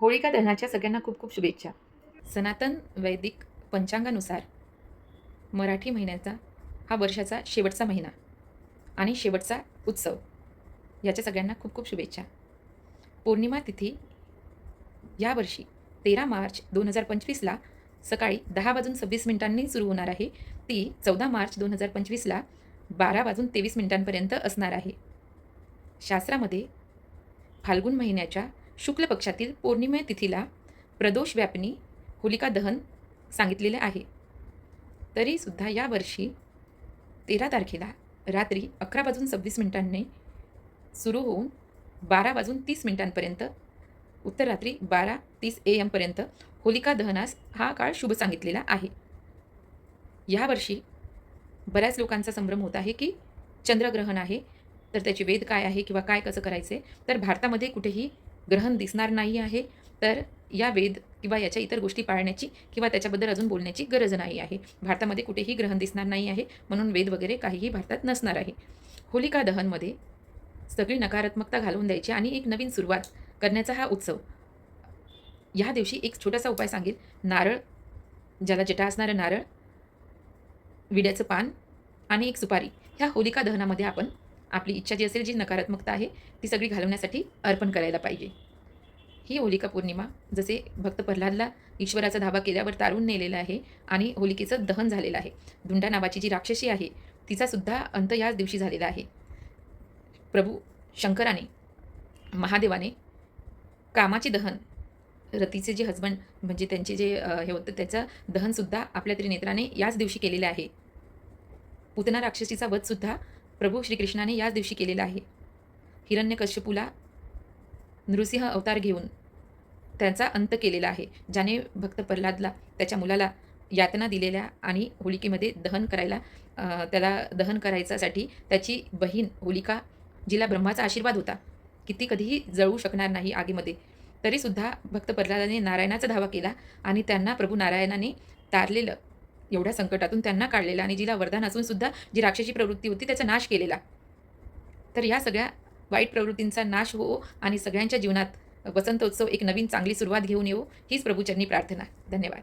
होळिका दहनाच्या सगळ्यांना खूप खूप शुभेच्छा. सनातन वैदिक पंचांगानुसार मराठी महिन्याचा हा वर्षाचा शेवटचा महिना आणि शेवटचा उत्सव, याच्या सगळ्यांना खूप खूप शुभेच्छा. पौर्णिमा तिथी यावर्षी 13 मार्च 2025ला सकाळी 10:26 सुरू होणार आहे. ती 14 मार्च 2025ला 12:23 असणार आहे. शास्त्रामध्ये फाल्गुन महिन्याच्या शुक्ल पक्षातील पौर्णिमे तिथीला प्रदोष व्यापिनी होलिका दहन सांगितलेले आहे. तरीसुद्धा यावर्षी 13 तारखेला रात्री 11:26 सुरू होऊन 12:30 उत्तर रात्री 12:30 AM होलिका दहनास हा काळ शुभ सांगितलेला आहे. यावर्षी बऱ्याच लोकांचा संभ्रम होत आहे की चंद्रग्रहण आहे, तर त्याचे वेध काय आहे किंवा काय कसं करायचे. तर भारतामध्ये कुठेही ग्रहण दिसणार नाही आहे, तर या वेध किंवा याच्या इतर गोष्टी पाळण्याची किंवा त्याच्याबद्दल अजून बोलण्याची गरज नाही आहे. भारतामध्ये कुठेही ग्रहण दिसणार नाही आहे, म्हणून वेध वगैरे काहीही भारतात नसणार आहे. होलिका दहनमध्ये सगळी नकारात्मकता घालवून द्यायची आणि एक नवीन सुरुवात करण्याचा हा उत्सव. ह्या दिवशी एक छोटासा उपाय सांगेल. नारळ, ज्याला जटा असणारं नारळ, विड्याचं पान आणि एक सुपारी, ह्या होलिका दहनामध्ये आपण आपली इच्छा जी असेल, जी नकारात्मकता आहे, ती सगळी घालवण्यासाठी अर्पण करायला पाहिजे. ही होलिका पौर्णिमा जसे भक्त प्रल्हादला ईश्वराचा धावा केल्यावर तारून नेलेला आहे आणि होलिकेचं दहन झालेलं आहे. धुंडा नावाची जी राक्षसी आहे, तिचासुद्धा अंत याच दिवशी झालेला आहे. प्रभू शंकराने, महादेवाने कामाचे दहन, रतीचे जे हजबंड म्हणजे त्यांचे जे हे होतं, त्याचं दहनसुद्धा आपल्या त्रिनेत्राने याच दिवशी केलेलं आहे. पूतना राक्षसीचा वधसुद्धा प्रभू श्रीकृष्णाने याच दिवशी केलेला आहे. हिरण्यकश्यपूला नृसिंह अवतार घेऊन त्यांचा अंत केलेला आहे. ज्याने भक्त प्रल्हादला, त्याच्या मुलाला यातना दिलेल्या आणि होलिकेमध्ये दहन करायला त्याला दहन करायच्यासाठी त्याची बहीण होलिका, जिला ब्रह्माचा आशीर्वाद होता की ती कधीही जळू शकणार नाही आगीमध्ये, तरीसुद्धा भक्त प्रल्हादाने नारायणाचा धावा केला आणि त्यांना प्रभू नारायणाने तारलेलं, एवढ्या संकटातून त्यांना काढलेलं आणि जिला वरदान असून सुद्धा जी राक्षसी प्रवृत्ती होती त्याचा नाश केलेला. तर ह्या सगळ्या वाईट प्रवृत्तींचा नाश हो आणि सगळ्यांच्या जीवनात वसंतोत्सव एक नवीन चांगली सुरुवात घेऊन येऊ, हीच प्रभूचरणी प्रार्थना. धन्यवाद.